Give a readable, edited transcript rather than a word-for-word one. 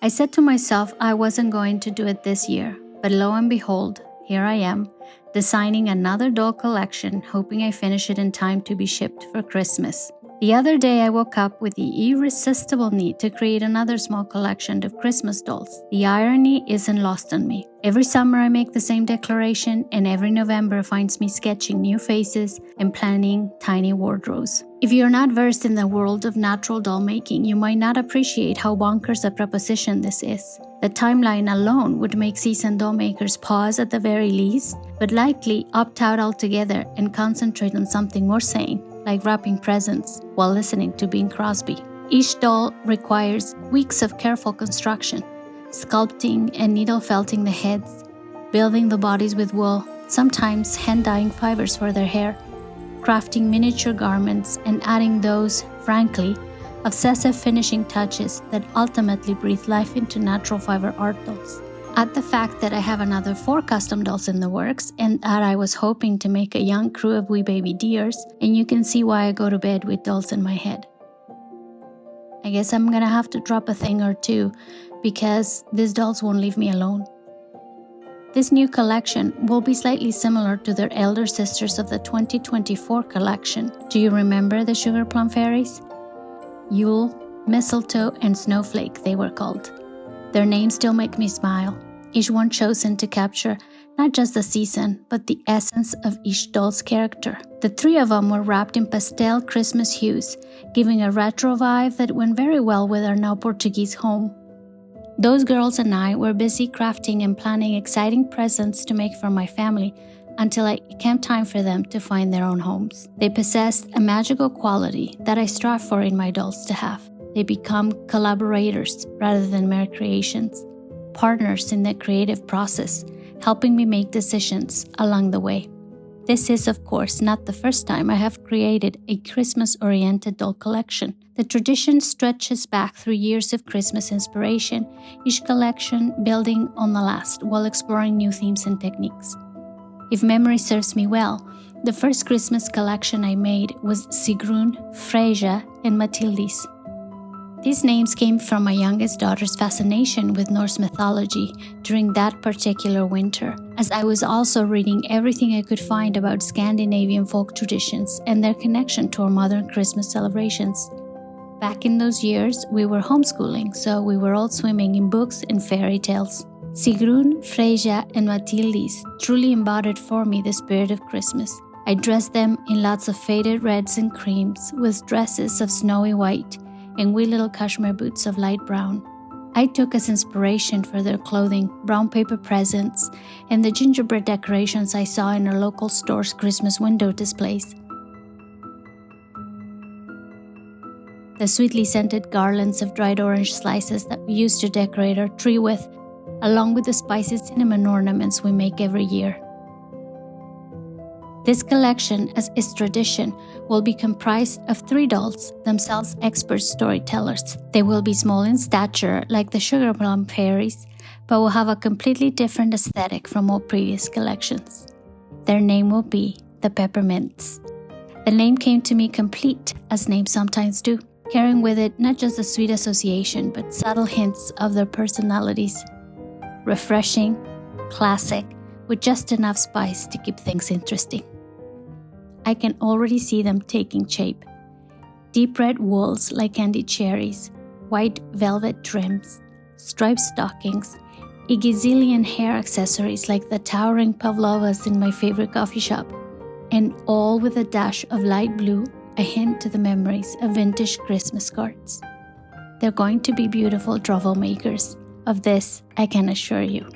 said to myself I wasn't going to do it this year, but lo and behold, here I am, designing another doll collection, hoping I finish it in time to be shipped for Christmas. The other day I woke up with the irresistible need to create another small collection of Christmas dolls. The irony isn't lost on me. Every summer I make the same declaration, and every November finds me sketching new faces and planning tiny wardrobes. If you're not versed in the world of natural doll making, you might not appreciate how bonkers a proposition this is. The timeline alone would make seasoned doll makers pause at the very least, but likely opt out altogether and concentrate on something more sane, like wrapping presents while listening to Bing Crosby. Each doll requires weeks of careful construction, sculpting and needle felting the heads, building the bodies with wool, sometimes hand-dyeing fibers for their hair, crafting miniature garments, and adding those, frankly, obsessive finishing touches that ultimately breathe life into natural fiber art dolls. Add the fact that I have another 4 custom dolls in the works, and that I was hoping to make a young crew of wee baby deers, and you can see why I go to bed with dolls in my head. I guess I'm gonna have to drop a thing or two, because these dolls won't leave me alone. This new collection will be slightly similar to their elder sisters of the 2024 collection. Do you remember the Sugar Plum Fairies? Yule, Mistletoe, and Snowflake, they were called. Their names still make me smile, each one chosen to capture not just the season, but the essence of each doll's character. The 3 of them were wrapped in pastel Christmas hues, giving a retro vibe that went very well with our now Portuguese home. Those girls and I were busy crafting and planning exciting presents to make for my family until it came time for them to find their own homes. They possessed a magical quality that I strive for in my dolls to have. They become collaborators rather than mere creations, partners in the creative process, helping me make decisions along the way. This is, of course, not the first time I have created a Christmas-oriented doll collection. The tradition stretches back through years of Christmas inspiration, each collection building on the last while exploring new themes and techniques. If memory serves me well, the first Christmas collection I made was Sigrun, Freyja, and Matildis. These names came from my youngest daughter's fascination with Norse mythology during that particular winter, as I was also reading everything I could find about Scandinavian folk traditions and their connection to our modern Christmas celebrations. Back in those years, we were homeschooling, so we were all swimming in books and fairy tales. Sigrun, Freyja, and Matildis truly embodied for me the spirit of Christmas. I dressed them in lots of faded reds and creams, with dresses of snowy white, and wee little cashmere boots of light brown. I took as inspiration for their clothing brown paper presents and the gingerbread decorations I saw in our local store's Christmas window displays. The sweetly scented garlands of dried orange slices that we used to decorate our tree with, along with the spicy cinnamon ornaments we make every year. This collection, as is tradition, will be comprised of 3 dolls, themselves expert storytellers. They will be small in stature, like the Sugar Plum Fairies, but will have a completely different aesthetic from all previous collections. Their name will be the Peppermints. The name came to me complete, as names sometimes do, carrying with it not just a sweet association, but subtle hints of their personalities. Refreshing, classic, with just enough spice to keep things interesting. I can already see them taking shape. Deep red wools like candied cherries, white velvet trims, striped stockings, a gazillion hair accessories like the towering pavlovas in my favorite coffee shop, and all with a dash of light blue, a hint to the memories of vintage Christmas cards. They're going to be beautiful truffle makers. Of this, I can assure you.